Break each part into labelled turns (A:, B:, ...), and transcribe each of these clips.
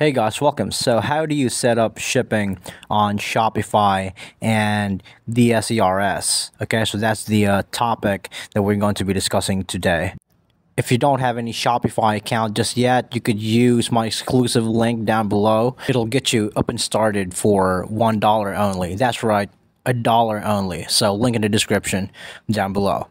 A: Hey guys, welcome. So how do you set up shipping on Shopify and DSers? Okay, so that's the topic that we're going to be discussing today. If you don't have any Shopify account just yet, you could use my exclusive link down below. It'll get you up and started for $1 only. That's right, $1 only. So link in the description down below.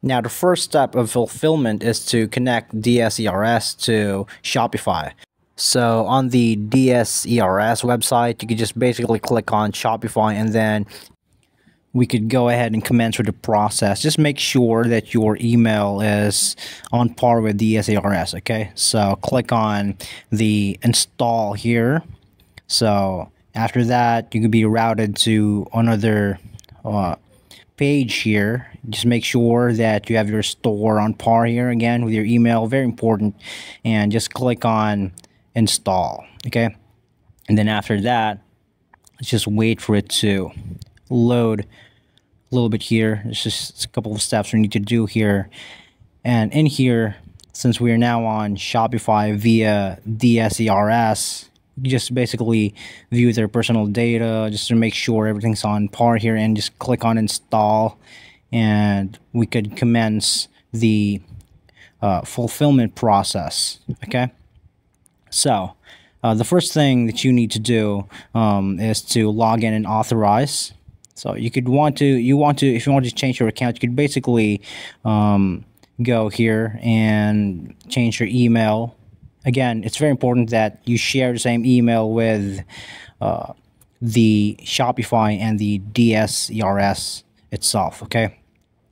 A: Now, the first step of fulfillment is to connect DSers to Shopify. So on the DSers website, you could just basically click on Shopify and then we could go ahead and commence with the process. Just make sure that your email is on par with DSers, okay? So click on the install here. So after that, you could be routed to another page here. Just make sure that you have your store on par here again with your email, very important, and just click on install, okay? And then after that, let's just wait for it to load a little bit here. It's just a couple of steps we need to do here. And in here, since we are now on Shopify via DSers, you just basically view their personal data just to make sure everything's on par here, and just click on install, and we could commence the fulfillment process, okay? So the first thing that you need to do is to log in and authorize. So if you want to change your account, you could basically go here and change your email. Again, it's very important that you share the same email with the Shopify and the DSers itself, okay?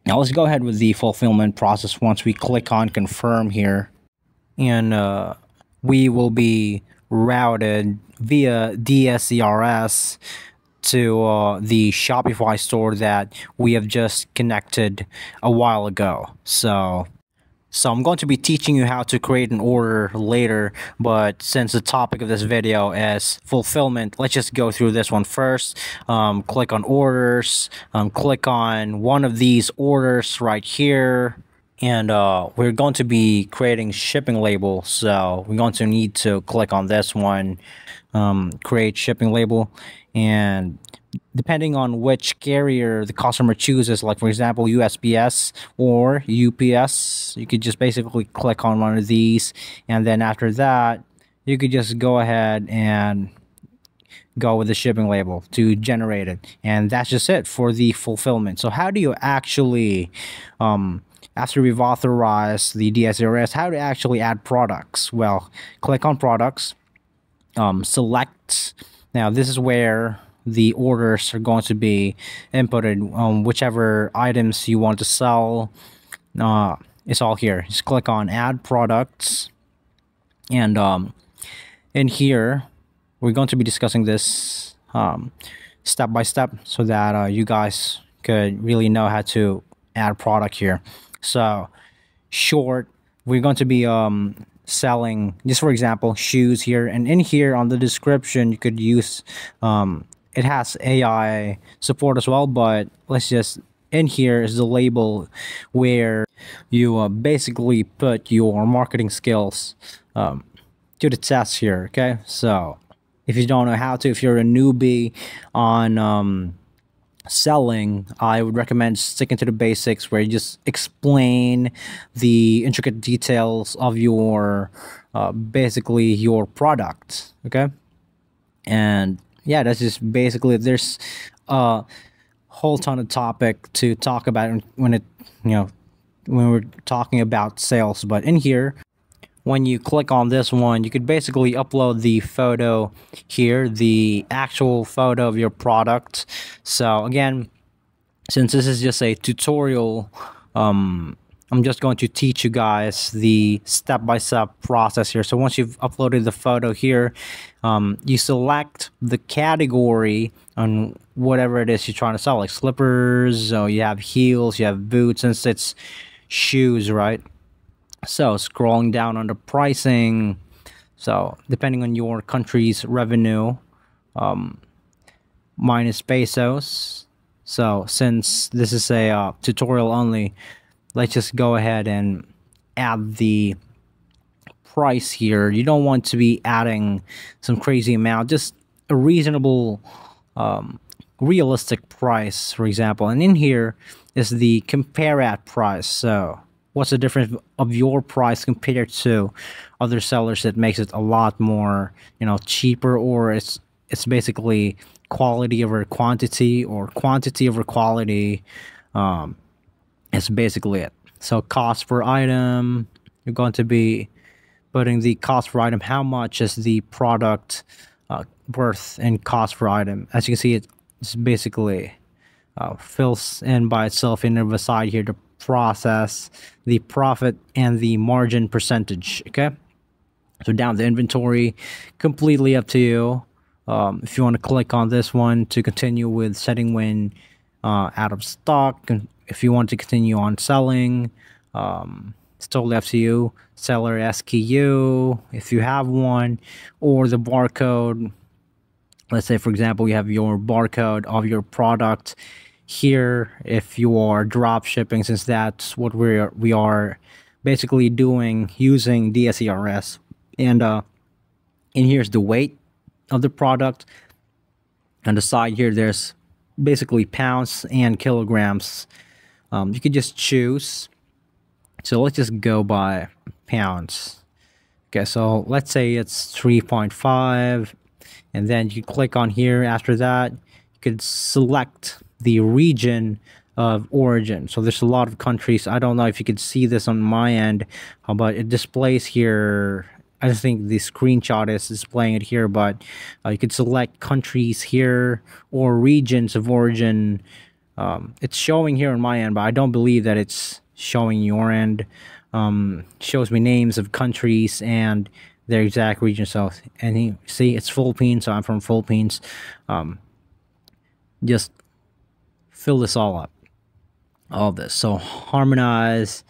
A: Now let's go ahead with the fulfillment process once we click on confirm here. And we will be routed via DSers to the Shopify store that we have just connected a while ago. So I'm going to be teaching you how to create an order later, but since the topic of this video is fulfillment, let's just go through this one first. Click on orders, click on one of these orders right here. And we're going to be creating shipping label, so we're going to need to click on this one, create shipping label. And depending on which carrier the customer chooses, like for example USPS or UPS, you could just basically click on one of these, and then after that you could just go ahead and go with the shipping label to generate it. And that's just it for the fulfillment. So how do you actually after we've authorized the DSers, how to actually add products? Well, click on products, select. Now this is where the orders are going to be inputted. Whichever items you want to sell, it's all here. Just click on add products, and in here we're going to be discussing this step by step so that you guys could really know how to add product here. So short, we're going to be selling, just for example, shoes here, and in here on the description you could use it has AI support as well, but let's just, in here is the label where you basically put your marketing skills to the test here, okay? So if you don't know how to, if you're a newbie on selling, I would recommend sticking to the basics, where you just explain the intricate details of your basically your product, okay? And yeah, that's just basically, there's a whole ton of topic to talk about when we're talking about sales. But in here, when you click on this one, you could basically upload the photo here, the actual photo of your product. So again, since this is just a tutorial, I'm just going to teach you guys the step-by-step process here. So once you've uploaded the photo here, you select the category on whatever it is you're trying to sell, like slippers, so you have heels, you have boots, since it's shoes, right? So scrolling down under pricing, so depending on your country's revenue, minus pesos. So since this is a tutorial only, let's just go ahead and add the price here. You don't want to be adding some crazy amount, just a reasonable, realistic price, for example. And in here is the compare at price. So what's the difference of your price compared to other sellers that makes it a lot more, cheaper, or it's basically quality over quantity, or quantity over quality. It's basically it. So cost per item, you're going to be putting the cost per item. How much is the product worth in cost per item? As you can see, it's basically fills in by itself in the side here to process the profit and the margin percentage. Okay, so down the inventory, completely up to you. If you want to click on this one to continue with setting when out of stock, and if you want to continue on selling, it's totally up to you. Seller SKU, if you have one, or the barcode. Let's say, for example, you have your barcode of your product here. If you are drop shipping, since that's what we are basically doing using DSERS, and here's the weight of the product. On the side here, there's basically pounds and kilograms. You could just choose. So let's just go by pounds. Okay, so let's say it's 3.5, and then you click on here. After that, you could select the region of origin. So there's a lot of countries. I don't know if you could see this on my end, but it displays here. I just think the screenshot is displaying it here, but you could select countries here or regions of origin. It's showing here on my end, but I don't believe that it's showing your end. Shows me names of countries and their exact region. So, and you see it's Philippines, so I'm from Philippines. Just fill this all up, all this. So harmonize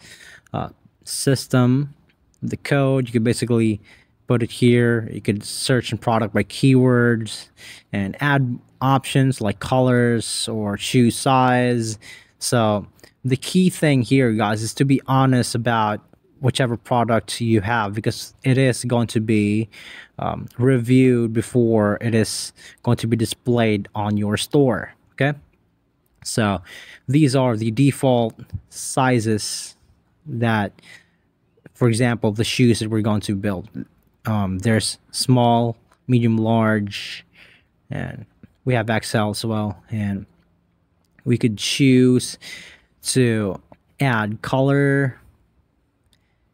A: system, the code. You could basically put it here. You could search in product by keywords and add options like colors or shoe size. So the key thing here, guys, is to be honest about whichever product you have, because it is going to be reviewed before it is going to be displayed on your store. Okay, so these are the default sizes that, for example, the shoes that we're going to build. There's small, medium, large, and we have XL as well. And we could choose to add color.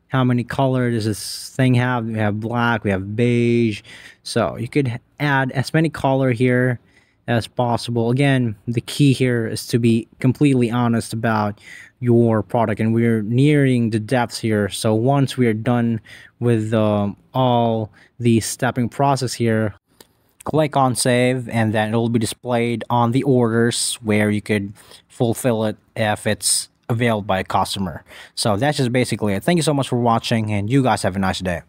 A: How many colors does this thing have? We have black, we have beige. So you could add as many color here as possible. Again, the key here is to be completely honest about your product, and we're nearing the depths here. So once we are done with all the stepping process here, click on save, and then it will be displayed on the orders where you could fulfill it if it's availed by a customer. So that's just basically it. Thank you so much for watching, and you guys have a nice day.